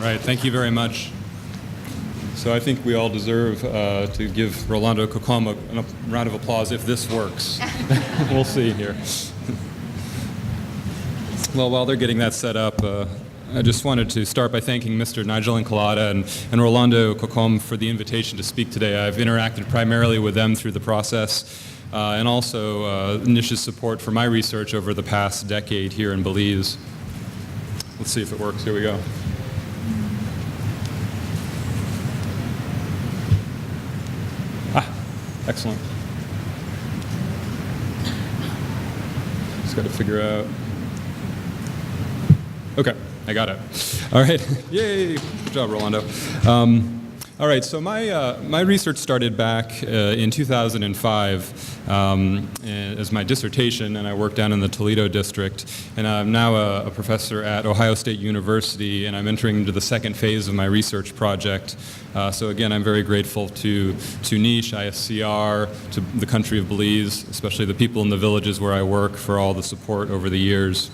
right, thank you very much. So I think we all deserve to give Rolando Cocom a round of applause if this works. We'll see here. Well, while they're getting that set up, I just wanted to start by thanking Mr. Nigel Encolada and Rolando Cocom for the invitation to speak today. I've interacted primarily with them through the process and also NICH's support for my research over the past decade here in Belize. Let's see if it works. Here we go. Excellent. Just got to figure out. Okay, I got it. All right, yay! Good job, Rolando. All right, so my research started back in 2005 as my dissertation, and I worked down in the Toledo District. And I'm now a professor at Ohio State University, and I'm entering into the second phase of my research project. So again, I'm very grateful to NICH, ISCR, to the country of Belize, especially the people in the villages where I work for all the support over the years.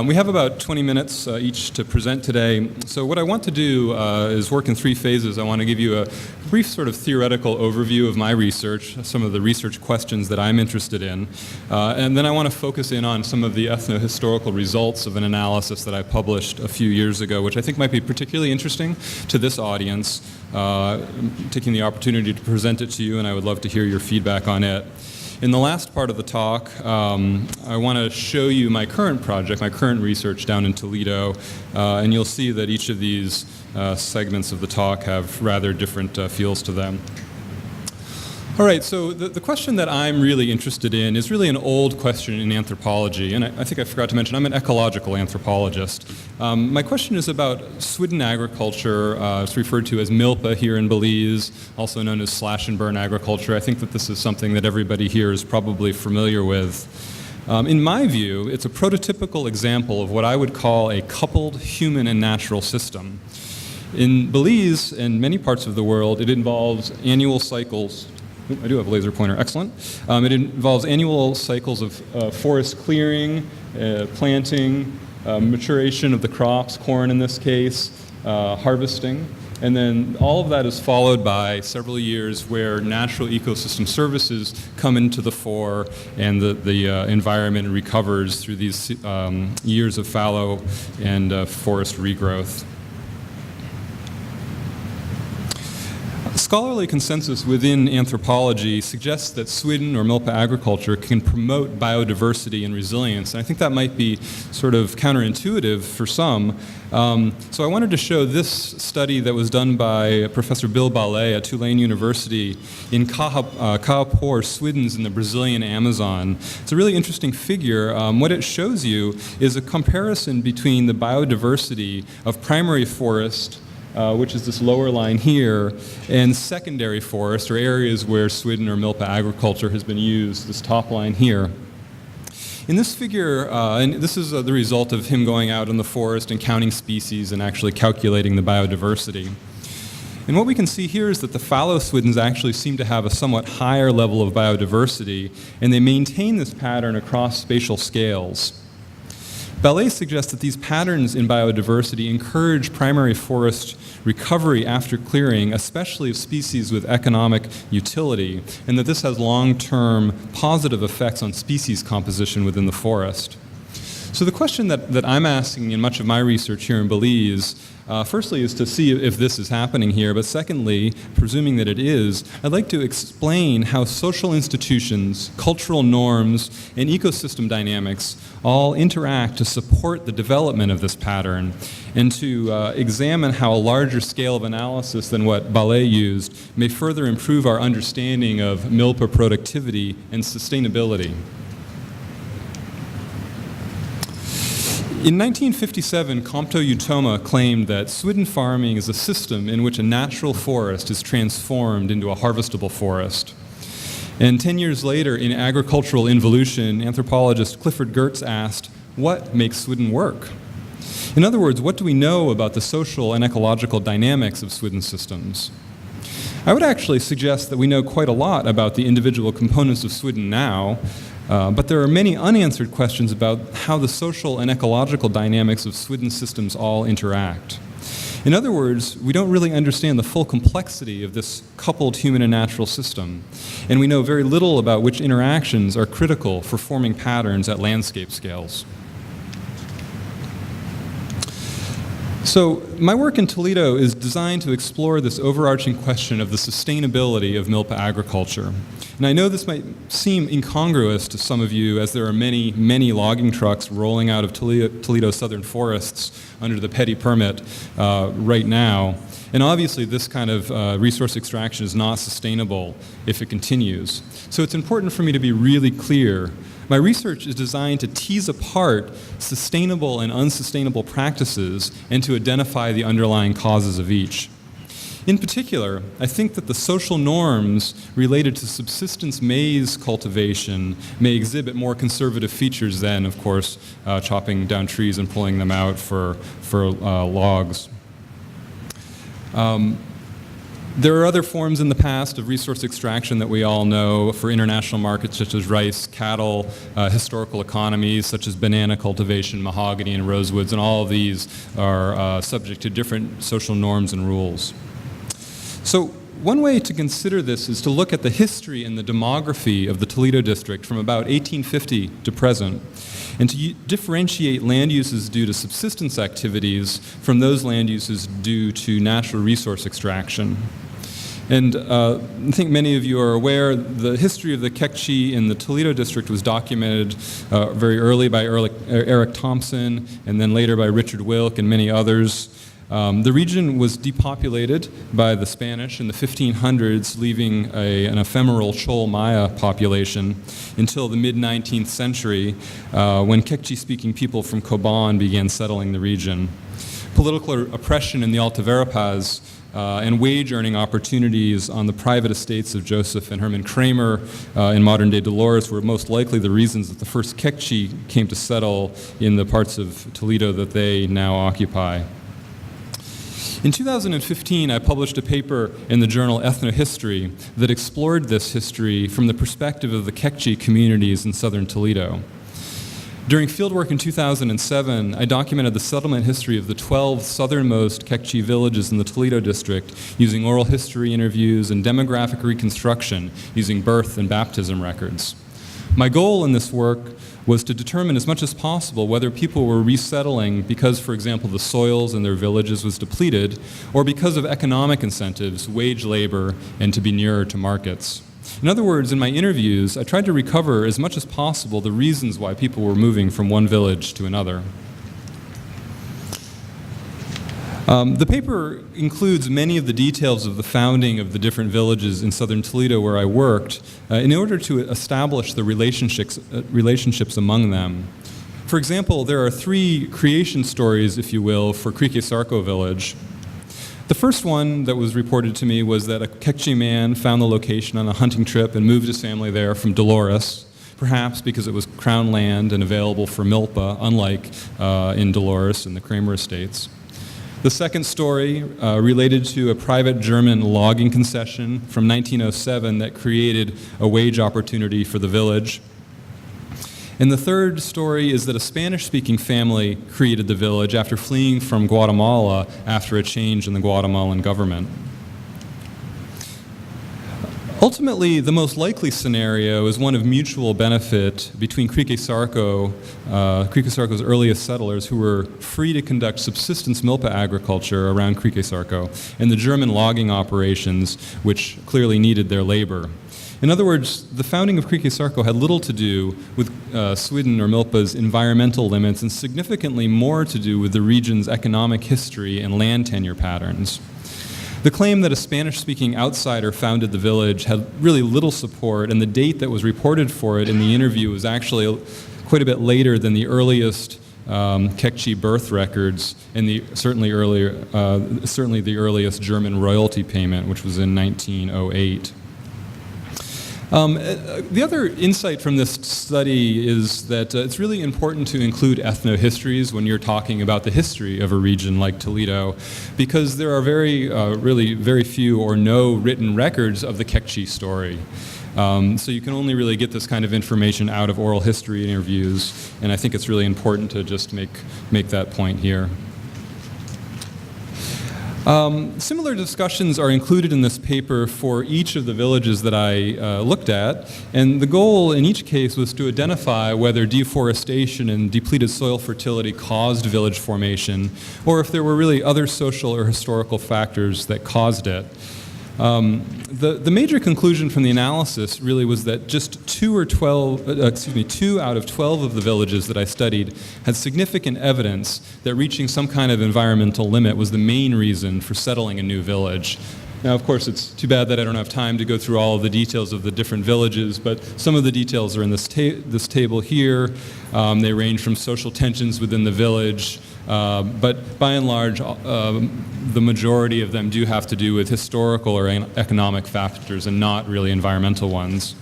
We have about 20 minutes each to present today. So what I want to do is work in three phases. I want to give you a brief sort of theoretical overview of my research, some of the research questions that I'm interested in. And then I want to focus in on some of the ethnohistorical results of an analysis that I published a few years ago, which I think might be particularly interesting to this audience. I'm taking the opportunity to present it to you, and I would love to hear your feedback on it. In the last part of the talk, I want to show you my current project, my current research down in Toledo, and you'll see that each of these segments of the talk have rather different feels to them. All right, so the question that I'm really interested in is really an old question in anthropology, and I think I forgot to mention I'm an ecological anthropologist. My question is about Swidden agriculture. It's referred to as Milpa here in Belize, also known as slash and burn agriculture. I think that this is something that everybody here is probably familiar with. In my view, it's a prototypical example of what I would call a coupled human and natural system. In Belize and many parts of the world, it involves annual cycles. I do have a laser pointer, excellent. It involves annual cycles of forest clearing, planting, maturation of the crops, corn in this case, harvesting, and then all of that is followed by several years where natural ecosystem services come into the fore and the environment recovers through these years of fallow and forest regrowth. Scholarly consensus within anthropology suggests that Swidden or Milpa agriculture can promote biodiversity and resilience, and I think that might be sort of counterintuitive for some. So I wanted to show this study that was done by Professor Bill Ballet at Tulane University in Kaapor, Swidens in the Brazilian Amazon. It's a really interesting figure. What it shows you is a comparison between the biodiversity of primary forest, which is this lower line here, and secondary forest, or areas where Swidden or Milpa agriculture has been used, this top line here. In this figure, and this is the result of him going out in the forest and counting species and actually calculating the biodiversity. And what we can see here is that the fallow Swidens actually seem to have a somewhat higher level of biodiversity, and they maintain this pattern across spatial scales. Ballet suggests that these patterns in biodiversity encourage primary forest recovery after clearing, especially of species with economic utility, and that this has long-term positive effects on species composition within the forest. So the question that I'm asking in much of my research here in Belize, firstly is to see if this is happening here, but secondly, presuming that it is, I'd like to explain how social institutions, cultural norms, and ecosystem dynamics all interact to support the development of this pattern, and to examine how a larger scale of analysis than what Ballet used may further improve our understanding of Milpa productivity and sustainability. In 1957, Compto Utoma claimed that Swidden farming is a system in which a natural forest is transformed into a harvestable forest. And 10 years later, in Agricultural Involution, anthropologist Clifford Gertz asked, what makes Swidden work? In other words, what do we know about the social and ecological dynamics of Swidden systems? I would actually suggest that we know quite a lot about the individual components of Swidden now, but there are many unanswered questions about how the social and ecological dynamics of Swidden systems all interact. In other words, we don't really understand the full complexity of this coupled human and natural system, and we know very little about which interactions are critical for forming patterns at landscape scales. So my work in Toledo is designed to explore this overarching question of the sustainability of Milpa agriculture. And I know this might seem incongruous to some of you, as there are many, many logging trucks rolling out of Toledo southern forests under the petty permit right now. And obviously this kind of resource extraction is not sustainable if it continues. So it's important for me to be really clear. My research is designed to tease apart sustainable and unsustainable practices and to identify the underlying causes of each. In particular, I think that the social norms related to subsistence maize cultivation may exhibit more conservative features than, of course, chopping down trees and pulling them out for logs. There are other forms in the past of resource extraction that we all know for international markets such as rice, cattle, historical economies such as banana cultivation, mahogany, and rosewoods, and all of these are subject to different social norms and rules. So one way to consider this is to look at the history and the demography of the Toledo District from about 1850 to present, and to differentiate land uses due to subsistence activities from those land uses due to natural resource extraction. And I think many of you are aware the history of the Kekchi in the Toledo District was documented very early by Eric Thompson, and then later by Richard Wilk and many others. The region was depopulated by the Spanish in the 1500s, leaving an ephemeral Chol Maya population until the mid-19th century, when Kekchi-speaking people from Coban began settling the region. Political oppression in the Alta Verapaz and wage-earning opportunities on the private estates of Joseph and Herman Kramer in modern-day Dolores were most likely the reasons that the first Kekchi came to settle in the parts of Toledo that they now occupy. In 2015, I published a paper in the journal Ethnohistory that explored this history from the perspective of the Kekchi communities in southern Toledo. During fieldwork in 2007, I documented the settlement history of the 12 southernmost Kekchi villages in the Toledo District using oral history interviews and demographic reconstruction using birth and baptism records. My goal in this work was to determine as much as possible whether people were resettling because, for example, the soils in their villages was depleted, or because of economic incentives, wage labor, and to be nearer to markets. In other words, in my interviews, I tried to recover as much as possible the reasons why people were moving from one village to another. The paper includes many of the details of the founding of the different villages in southern Toledo where I worked in order to establish the relationships among them. For example, there are 3 creation stories, if you will, for Kekchi village. The first one that was reported to me was that a Kekchi man found the location on a hunting trip and moved his family there from Dolores, perhaps because it was crown land and available for Milpa, unlike in Dolores and the Kramer estates. The second story related to a private German logging concession from 1907 that created a wage opportunity for the village. And the third story is that a Spanish-speaking family created the village after fleeing from Guatemala after a change in the Guatemalan government. Ultimately, the most likely scenario is one of mutual benefit between Kekchi-Sarco's earliest settlers who were free to conduct subsistence milpa agriculture around Kekchi-Sarco and the German logging operations, which clearly needed their labor. In other words, the founding of Kekchi-Sarco had little to do with Sweden or Milpa's environmental limits and significantly more to do with the region's economic history and land tenure patterns. The claim that a Spanish-speaking outsider founded the village had really little support, and the date that was reported for it in the interview was actually quite a bit later than the earliest Kekchi birth records and certainly the earliest German royalty payment, which was in 1908. The other insight from this study is that it's really important to include ethnohistories when you're talking about the history of a region like Toledo, because there are really very few or no written records of the Kekchi story. So you can only really get this kind of information out of oral history interviews, and I think it's really important to just make that point here. Similar discussions are included in this paper for each of the villages that I looked at, and the goal in each case was to identify whether deforestation and depleted soil fertility caused village formation, or if there were really other social or historical factors that caused it. The major conclusion from the analysis really was that just 2 out of 12 of the villages that I studied had significant evidence that reaching some kind of environmental limit was the main reason for settling a new village. Now, of course, it's too bad that I don't have time to go through all of the details of the different villages, but some of the details are in this table here. They range from social tensions within the village, but by and large, the majority of them do have to do with historical or economic factors and not really environmental ones.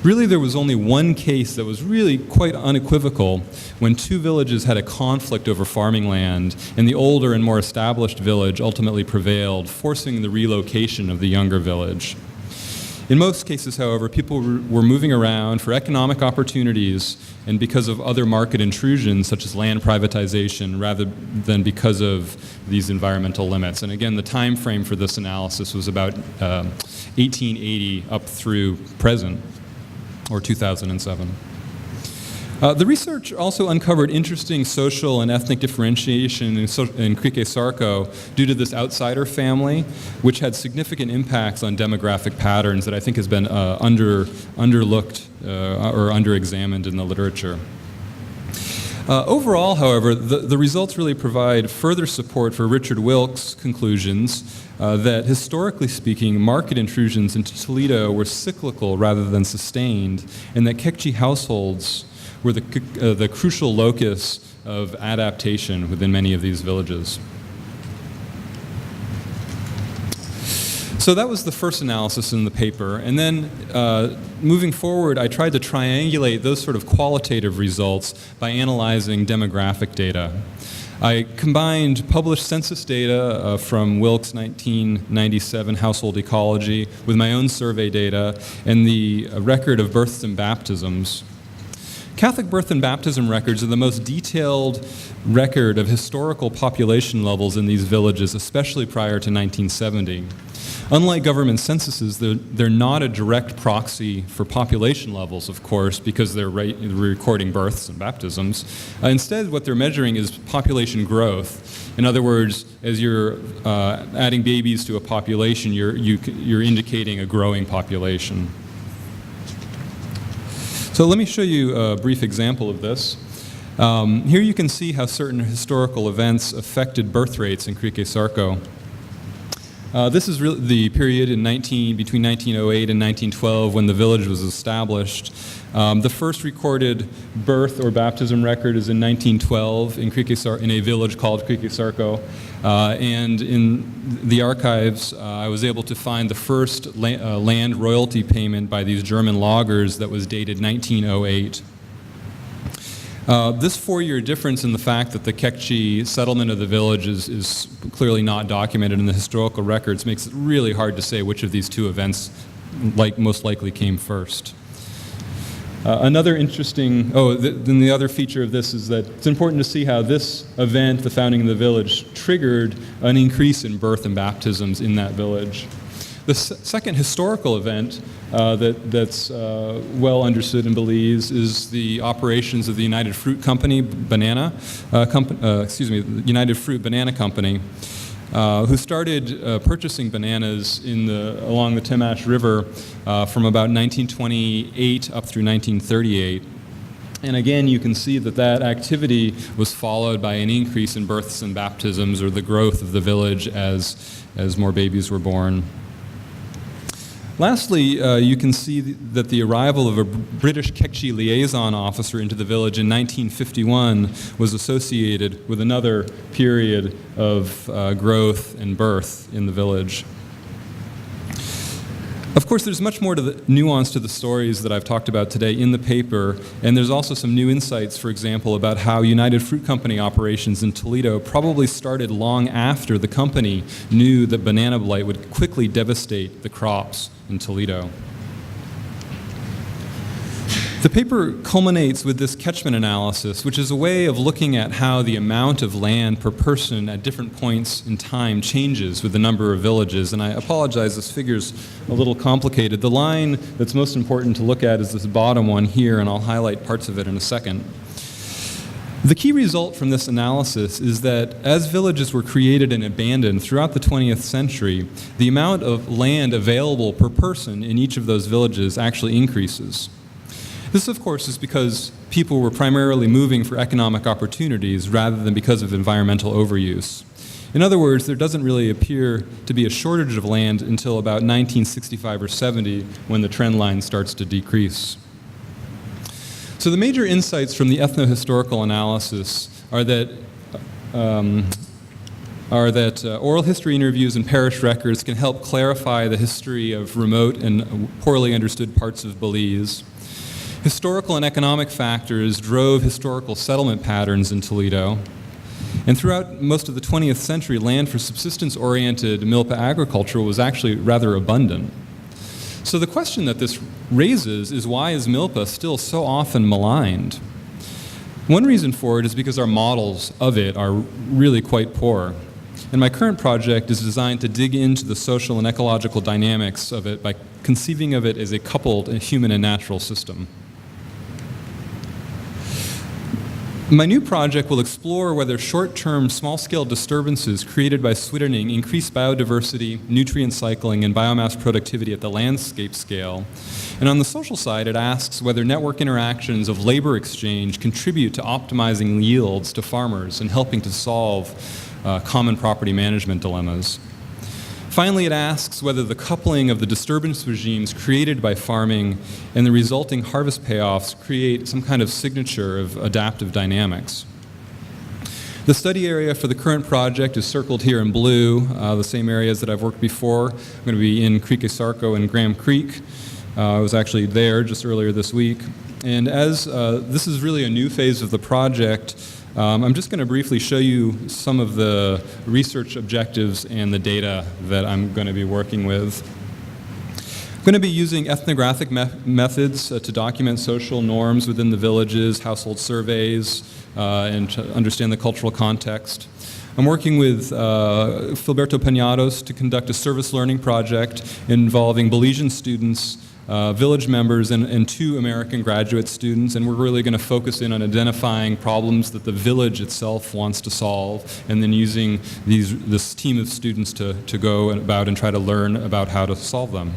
Really, there was only one case that was really quite unequivocal when 2 villages had a conflict over farming land, and the older and more established village ultimately prevailed, forcing the relocation of the younger village. In most cases, however, people were moving around for economic opportunities and because of other market intrusions, such as land privatization, rather than because of these environmental limits. And again, the time frame for this analysis was about 1880 up through present, or 2007. The research also uncovered interesting social and ethnic differentiation in Kekchi due to this outsider family, which had significant impacts on demographic patterns that I think has been underlooked or underexamined in the literature. Overall, however, the results really provide further support for Richard Wilkes' conclusions that, historically speaking, market intrusions into Toledo were cyclical rather than sustained, and that Kekchi households were the crucial locus of adaptation within many of these villages. So that was the first analysis in the paper, and then moving forward, I tried to triangulate those sort of qualitative results by analyzing demographic data. I combined published census data from Wilkes' 1997 household ecology with my own survey data and the record of births and baptisms. Catholic birth and baptism records are the most detailed record of historical population levels in these villages, especially prior to 1970. Unlike government censuses, they're not a direct proxy for population levels, of course, because they're recording births and baptisms. Instead, what they're measuring is population growth. In other words, as you're adding babies to a population, you're indicating a growing population. So let me show you a brief example of this. Here you can see how certain historical events affected birth rates in Kekchi. This is really the period between 1908 and 1912 when the village was established. The first recorded birth or baptism record is in 1912 in a village called Kekchi. And in the archives, I was able to find the first land royalty payment by these German loggers that was dated 1908. This 4-year difference in the fact that the Kekchi settlement of the village is clearly not documented in the historical records makes it really hard to say which of these 2 events most likely came first. Another interesting, then the other feature of this is that it's important to see how this event, the founding of the village, triggered an increase in birth and baptisms in that village. The second historical event that's well understood in Belize is the operations of the United Fruit Company United Fruit Banana Company, who started purchasing bananas along the Temash River from about 1928 up through 1938. And again, you can see that activity was followed by an increase in births and baptisms, or the growth of the village as more babies were born. Lastly, you can see that the arrival of a British Kekchi liaison officer into the village in 1951 was associated with another period of growth and birth in the village. Of course, there's much more to the nuance to the stories that I've talked about today in the paper, and there's also some new insights, for example, about how United Fruit Company operations in Toledo probably started long after the company knew that banana blight would quickly devastate the crops in Toledo. The paper culminates with this catchment analysis, which is a way of looking at how the amount of land per person at different points in time changes with the number of villages. And I apologize, this figure's a little complicated. The line that's most important to look at is this bottom one here, and I'll highlight parts of it in a second. The key result from this analysis is that as villages were created and abandoned throughout the 20th century, the amount of land available per person in each of those villages actually increases. This, of course, is because people were primarily moving for economic opportunities rather than because of environmental overuse. In other words, there doesn't really appear to be a shortage of land until about 1965 or 70, when the trend line starts to decrease. So the major insights from the ethnohistorical analysis are that oral history interviews and parish records can help clarify the history of remote and poorly understood parts of Belize. Historical and economic factors drove historical settlement patterns in Toledo. And throughout most of the 20th century, land for subsistence-oriented Milpa agriculture was actually rather abundant. So the question that this raises is, why is Milpa still so often maligned? One reason for it is because our models of it are really quite poor. And my current project is designed to dig into the social and ecological dynamics of it by conceiving of it as a coupled human and natural system. My new project will explore whether short-term, small-scale disturbances created by swittering increase biodiversity, nutrient cycling, and biomass productivity at the landscape scale. And on the social side, it asks whether network interactions of labor exchange contribute to optimizing yields to farmers and helping to solve common property management dilemmas. Finally, it asks whether the coupling of the disturbance regimes created by farming and the resulting harvest payoffs create some kind of signature of adaptive dynamics. The study area for the current project is circled here in blue, the same areas that I've worked before. I'm going to be in Creek Esarco and Graham Creek. I was actually there just earlier this week. And as this is really a new phase of the project, I'm just going to briefly show you some of the research objectives and the data that I'm going to be working with. I'm going to be using ethnographic methods to document social norms within the villages, household surveys, and to understand the cultural context. I'm working with Filberto Peñados to conduct a service learning project involving Belizean students, village members, and 2 American graduate students, and we're really going to focus in on identifying problems that the village itself wants to solve, and then using this team of students to go about and try to learn about how to solve them.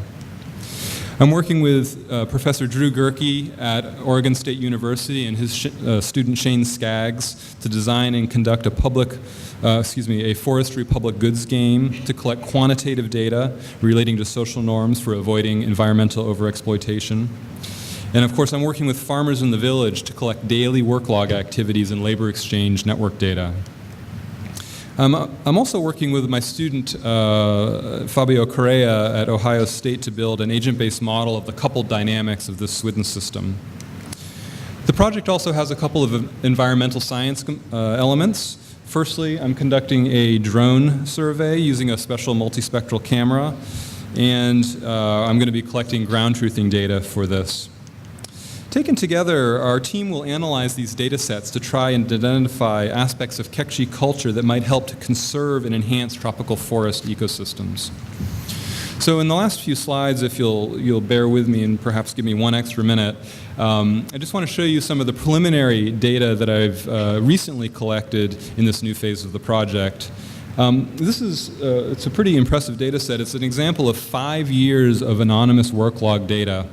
I'm working with Professor Drew Gerke at Oregon State University and his student Shane Skaggs to design and conduct a forestry public goods game to collect quantitative data relating to social norms for avoiding environmental overexploitation. And of course, I'm working with farmers in the village to collect daily work log activities and labor exchange network data. I'm also working with my student, Fabio Correa at Ohio State, to build an agent-based model of the coupled dynamics of this Swidden system. The project also has a couple of environmental science elements. Firstly, I'm conducting a drone survey using a special multispectral camera, and I'm going to be collecting ground truthing data for this. Taken together, our team will analyze these data sets to try and identify aspects of Kekchi culture that might help to conserve and enhance tropical forest ecosystems. So in the last few slides, if you'll bear with me and perhaps give me 1 extra minute, I just want to show you some of the preliminary data that I've recently collected in this new phase of the project. It's a pretty impressive data set. It's an example of 5 years of anonymous work log data.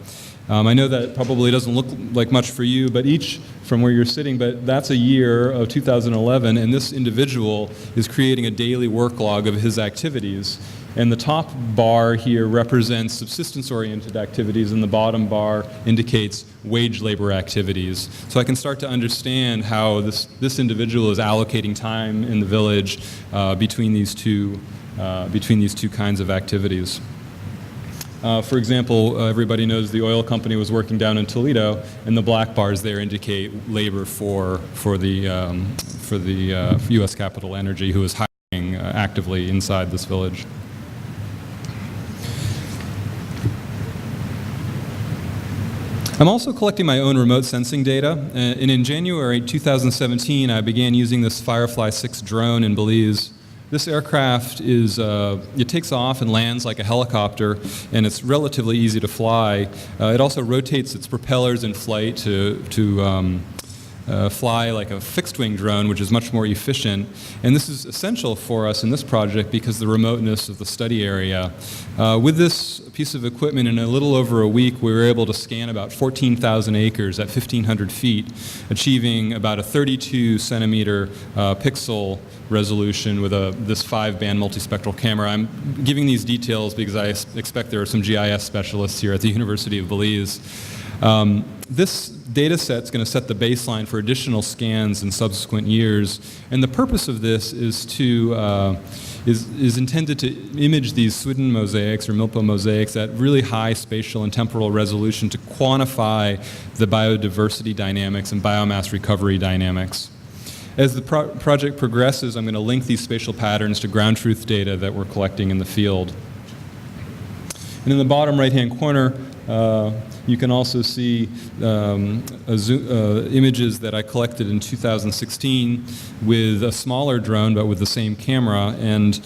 I know that probably doesn't look like much for you, but each from where you're sitting, but that's a year of 2011, and this individual is creating a daily work log of his activities. And the top bar here represents subsistence-oriented activities, and the bottom bar indicates wage labor activities. So I can start to understand how this individual is allocating time in the village between these two kinds of activities. For example, everybody knows the oil company was working down in Toledo, and the black bars there indicate labor for the U.S. Capital Energy, who is hiring actively inside this village. I'm also collecting my own remote sensing data, and in January 2017, I began using this Firefly 6 drone in Belize. This aircraft it takes off and lands like a helicopter, and it's relatively easy to fly. It also rotates its propellers in flight to fly like a fixed-wing drone, which is much more efficient. And this is essential for us in this project because of the remoteness of the study area. With this piece of equipment, in a little over a week, we were able to scan about 14,000 acres at 1,500 feet, achieving about a 32-centimeter pixel resolution with this 5-band multispectral camera. I'm giving these details because I expect there are some GIS specialists here at the University of Belize. This data set is going to set the baseline for additional scans in subsequent years, and the purpose of this is intended to image these Swidden mosaics or Milpa mosaics at really high spatial and temporal resolution to quantify the biodiversity dynamics and biomass recovery dynamics. As the project progresses, I'm going to link these spatial patterns to ground truth data that we're collecting in the field. And in the bottom right-hand corner, you can also see images that I collected in 2016 with a smaller drone, but with the same camera. And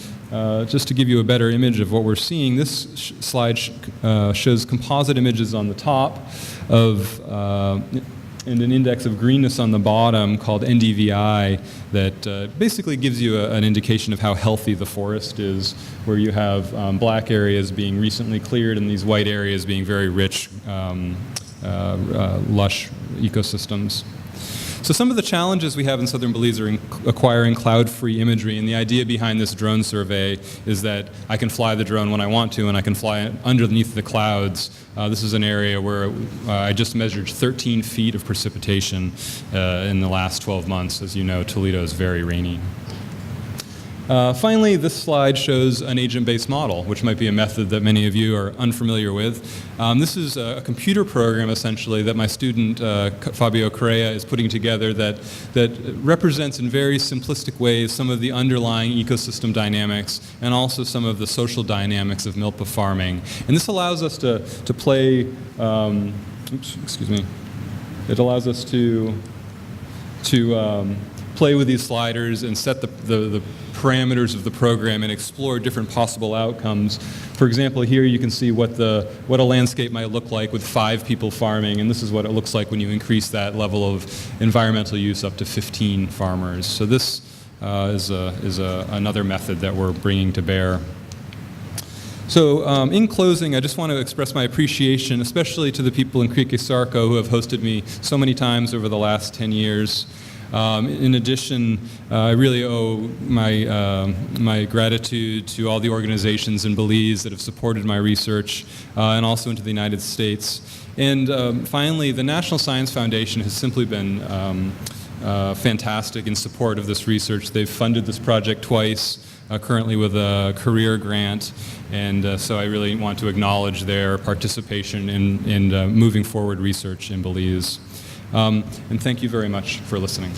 just to give you a better image of what we're seeing, this slide shows composite images on the top of and an index of greenness on the bottom called NDVI that basically gives you an indication of how healthy the forest is, where you have black areas being recently cleared and these white areas being very rich, lush ecosystems. So some of the challenges we have in Southern Belize are in acquiring cloud-free imagery, and the idea behind this drone survey is that I can fly the drone when I want to, and I can fly it underneath the clouds. This is an area where I just measured 13 feet of precipitation in the last 12 months. As you know, Toledo is very rainy. Finally, this slide shows an agent-based model, which might be a method that many of you are unfamiliar with. This is a computer program, essentially, that my student, Fabio Correa, is putting together that represents in very simplistic ways some of the underlying ecosystem dynamics and also some of the social dynamics of Milpa farming. And this allows us to play, it allows us to play with these sliders and set the parameters of the program and explore different possible outcomes. For example, here you can see what a landscape might look like with 5 people farming, and this is what it looks like when you increase that level of environmental use up to 15 farmers. So this is another method that we're bringing to bear. So in closing, I just want to express my appreciation, especially to the people in Kekchi who have hosted me so many times over the last 10 years. In addition, I really owe my gratitude to all the organizations in Belize that have supported my research, and also into the United States. And finally, the National Science Foundation has simply been fantastic in support of this research. They've funded this project twice, currently with a career grant, and so I really want to acknowledge their participation in moving forward research in Belize. And thank you very much for listening.